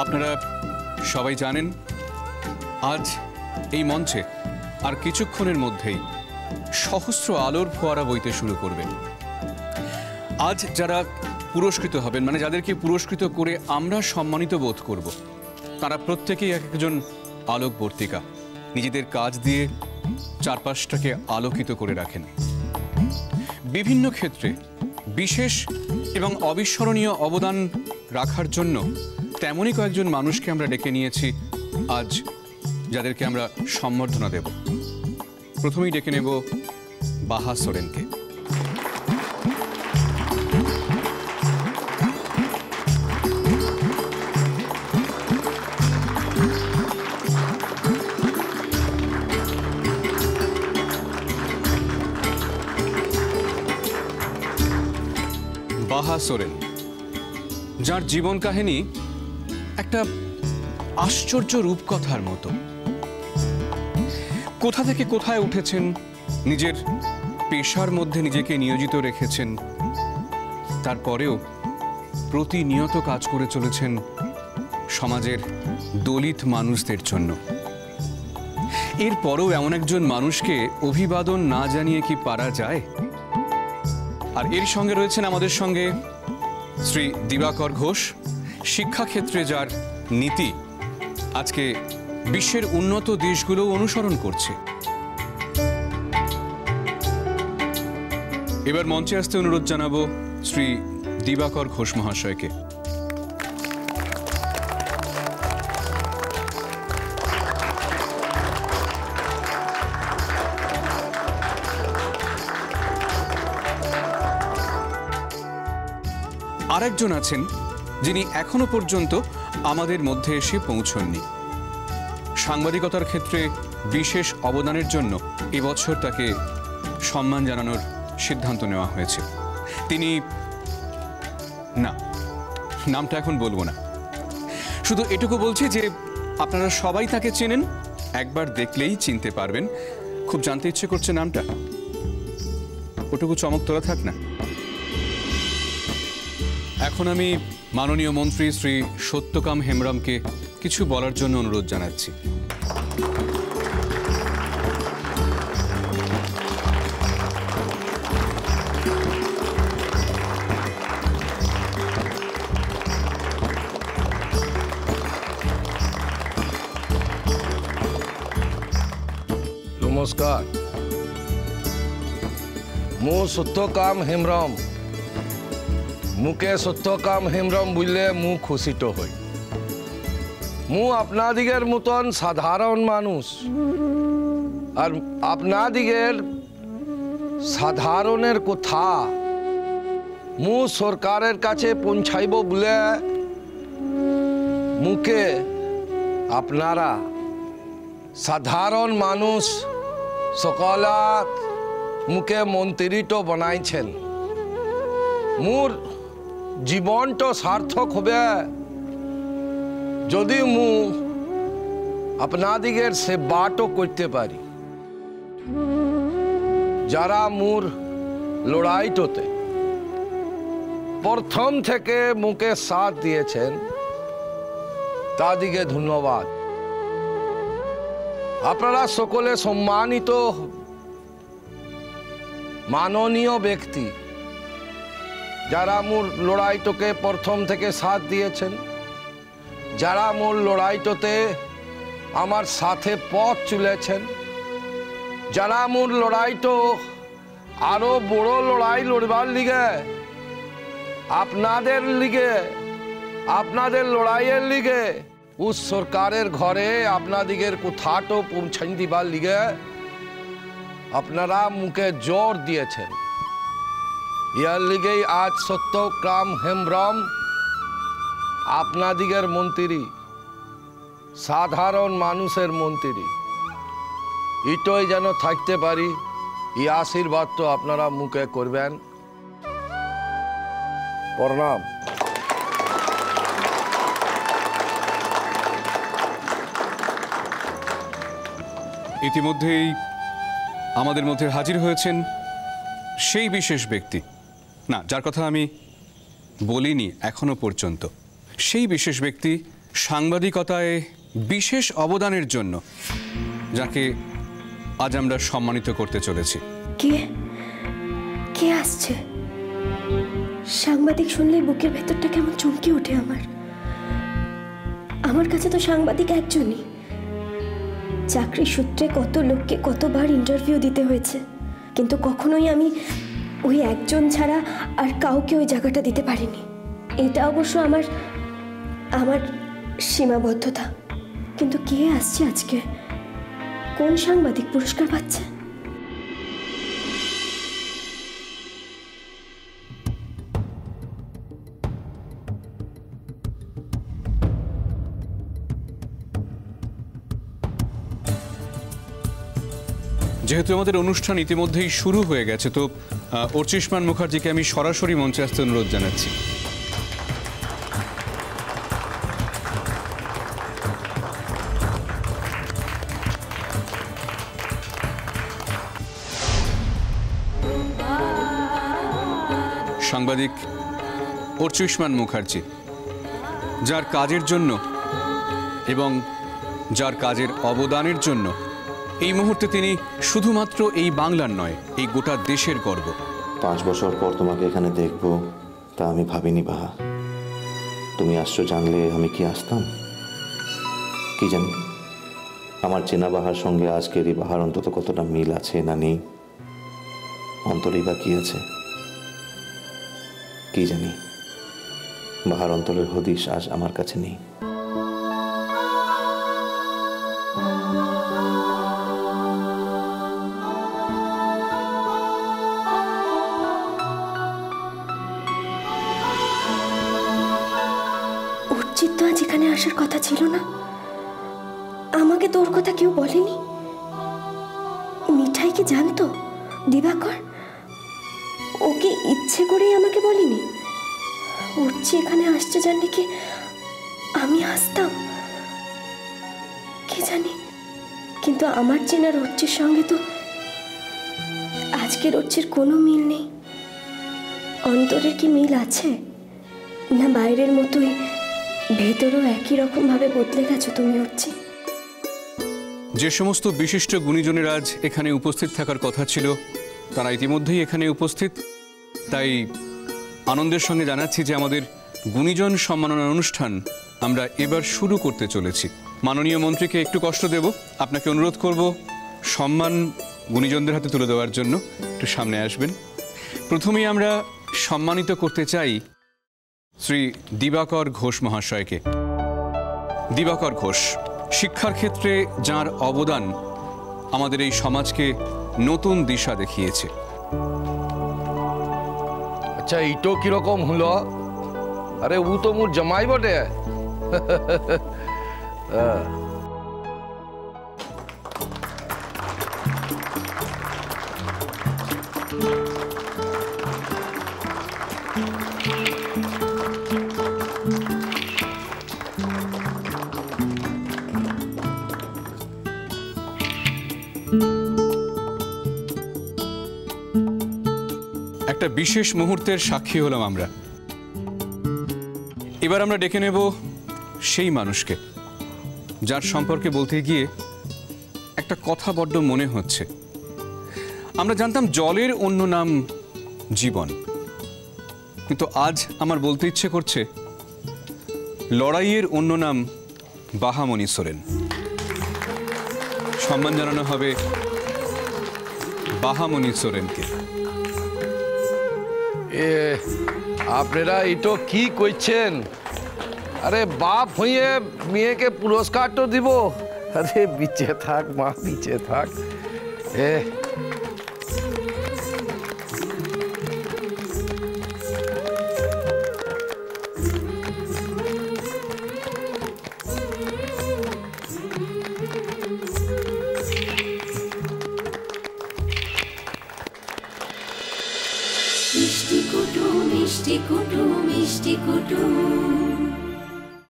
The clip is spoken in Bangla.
আপনারা সবাই জানেন আজ এই মঞ্চে আর কিছুক্ষণের মধ্যেই সহস্র আলোর ফোয়ারা বইতে শুরু করবে। আজ যারা পুরস্কৃত হবেন, মানে যাদেরকে পুরস্কৃত করে আমরা সম্মানিত বোধ করব, তারা প্রত্যেকেই এক একজন আলোকবর্তিকা। নিজেদের কাজ দিয়ে চারপাশটাকে আলোকিত করে রাখেন। বিভিন্ন ক্ষেত্রে বিশেষ এবং অবিস্মরণীয় অবদান রাখার জন্য তেমনই কয়েকজন মানুষকে আমরা ডেকে নিয়েছি আজ, যাদেরকে আমরা সম্বর্ধনা দেব। প্রথমেই ডেকে নেব বাহা সোরেনকে। বাহা সোরেন, যার জীবন কাহিনী একটা আশ্চর্য রূপকথার মতো। কোথা থেকে কোথায় উঠেছেন, নিজের পেশার মধ্যে নিজেকে নিয়োজিত রেখেছেন, তারপরেও প্রতিনিয়ত কাজ করে চলেছেন সমাজের দলিত মানুষদের জন্য। এরপরেও এমন একজন মানুষকে অভিবাদন না জানিয়ে কি পারা যায়? আর এর সঙ্গে রয়েছেন আমাদের সঙ্গে শ্রী দিবাকর ঘোষ, শিক্ষাক্ষেত্রে যার নীতি আজকে বিশ্বের উন্নত দেশগুলোও অনুসরণ করছে। এবার মঞ্চে আসতে অনুরোধ জানাবো শ্রী দিবাকর ঘোষ মহাশয়কে। আরেকজন আছেন যিনি এখনো পর্যন্ত আমাদের মধ্যে এসে পৌঁছননি। সাংবাদিকতার ক্ষেত্রে বিশেষ অবদানের জন্য এবছর তাকে সম্মান জানানোর সিদ্ধান্ত নেওয়া হয়েছে। তিনি, না, নামটা এখন বলবো না, শুধু এটুকু বলছি যে আপনারা সবাই তাকে চেনেন, একবার দেখলেই চিনতে পারবেন। খুব জানতে ইচ্ছে করছে নামটা, ওটুকু চমক তোলা থাক না। এখন আমি মাননীয় মন্ত্রী শ্রী সত্যকাম হেমব্রমকে কিছু বলার জন্য অনুরোধ জানাচ্ছি। নমস্কার, মু সত্যকাম হেমব্রম। মুকে সত্যকাম হেমব্রম বললে মু খুশিত হই। মু আপনাদিগের মতন সাধারণ মানুষ, আর আপনাদিগের সাধারণের কথা মু সরকারের কাছে পৌঁছাইব বলে মুকে আপনারা সাধারণ মানুষ সকলা মুকে মন্ত্রীটো বানাইছেন। মোর জীবনটা সার্থক হবে যদি মু আপনাদিগের সেবাটো করতে পারি। যারা মোর লড়াইটোতে প্রথম থেকে মুকে সাথ দিয়েছেন তাদিগে ধন্যবাদ। আপনারা সকলে সম্মানিত মাননীয় ব্যক্তি, যারা মোর লড়াইটোকে প্রথম থেকে সাথ দিয়েছেন, যারা মোর লড়াইটোতে আমার সাথে পথ চলেছেন, যারা মোর লড়াইটো আরো বড় লড়াই লড়বার লিগে, আপনাদের লিগে, আপনাদের লড়াইয়ের লিগে উস সরকারের ঘরে আপনাদিগের কোথাটো পৌঁছাই দিবার লিগে আপনারা মুখে জোর দিয়েছেন। ইয়ার লিগেই আজ সত্যকাম হেমব্রম আপনাদিগের মন্ত্রী, সাধারণ মানুষের মন্ত্রী। ইটোই যেন থাকতে পারি, এই আশীর্বাদ তো আপনারা মুখে করবেন। প্রণাম। ইতিমধ্যেই আমাদের মধ্যে হাজির হয়েছেন সেই বিশেষ ব্যক্তি, না যার কথা আমি বলিনি এখনো পর্যন্ত, সেই বিশেষ ব্যক্তি সাংবাদিকতায় বিশেষ অবদানের জন্য যাকে আজ আমরা সম্মানিত করতে চলেছি। কে কে আসছে? সাংবাদিক শুনলেই বুকের ভেতরটা কেমন চমকে ওঠে আমার কাছে তো সাংবাদিক একজনই। চাকরি সূত্রে কত লোককে কতবার ইন্টারভিউ দিতে হয়েছে, কিন্তু কখনোই আমি ওই একজন ছাড়া আর কাউকে ওই জায়গাটা দিতে পারিনি। এটা অবশ্য আমার সীমাবদ্ধতা। কিন্তু কে আসছে আজকে? কোন সাংবাদিক পুরস্কার পাচ্ছে? যেহেতু আমাদের অনুষ্ঠান ইতিমধ্যেই শুরু হয়ে গেছে, তো অর্চিষ্মান মুখার্জিকে আমি সরাসরি মঞ্চে আসতে অনুরোধ জানাচ্ছি। সাংবাদিক অর্চিষ্মান মুখার্জি, যার কাজের জন্য এবং যার কাজের অবদানের জন্য এই মুহূর্তে তিনি শুধুমাত্র এই বাংলার নয়, এই গোটা দেশের গর্ব। 5 বছর পর তোমাকে এখানে দেখব তা আমি ভাবিনি বাহা। তুমি আসছো জানলে আমি কি আসতাম? কি জানি আমার চেনা বাহার সঙ্গে আজকের এই বাহার অন্তত কতটা মিল আছে না নেই, অন্তরেই বা কি আছে কি জানি। বাহার অন্তরের হদিশ আজ আমার কাছে নেই। অর্চিত তো আজ এখানে আসার কথা ছিল না। আমাকে তোর কথা কেউ বলেনি। মিঠাই কি জানতো? দিবাকর ওকে ইচ্ছে করেই আমাকে বলেনি। অর্চি এখানে আসছে জানলে কি আমি আসতাম? কে জানি। কিন্তু আমার চেনার অর্চির সঙ্গে তো আজকের অর্চির কোনো মিল নেই। অন্তরের কি মিল আছে, না বাইরের মতোই ভেতরও একই রকম ভাবে বদলে গেছো তুমি অর্চি? যে সমস্ত বিশিষ্ট গুণীজনের আজ এখানে উপস্থিত থাকার কথা ছিল তারা ইতিমধ্যেই এখানে উপস্থিত। তাই আনন্দের সঙ্গে জানাচ্ছি যে আমাদের গুণীজন সম্মাননা অনুষ্ঠান আমরা এবার শুরু করতে চলেছি। মাননীয় মন্ত্রীকে একটু কষ্ট দেব, আপনাকে অনুরোধ করব সম্মান গুণীজনদের হাতে তুলে দেওয়ার জন্য। একটু সামনে আসবেন। প্রথমেই আমরা সম্মানিত করতে চাই শ্রী দিবাকর ঘোষ মহাশয়কে। দিবাকর ঘোষ শিক্ষার ক্ষেত্রে যার অবদান আমাদের এই সমাজকে নতুন দিশা দেখিয়েছে। আচ্ছা, ইটো কিরকম হলো? আরে ও তো মোর জামাই বটে। একটা বিশেষ মুহূর্তের সাক্ষী হলাম আমরা। এবার আমরা ডেকে নেব সেই মানুষকে যার সম্পর্কে বলতে গিয়ে একটা কথা বড্ড মনে হচ্ছে। আমরা জানতাম জলের অন্য নাম জীবন, কিন্তু আজ আমার বলতে ইচ্ছে করছে লড়াইয়ের অন্য নাম বাহামণি সোরেন। সম্মান জানানো হবে বাহামণি সোরেনকে। আপনারা ইটো কি কইছেন? আরে বাপ হইয়ে মেয়েকে পুরস্কার তো দিব। আরে বিচে থাক মা, বিচে থাক। মিষ্টি কুটুম মিষ্টি কুটুম মিষ্টি কুটুম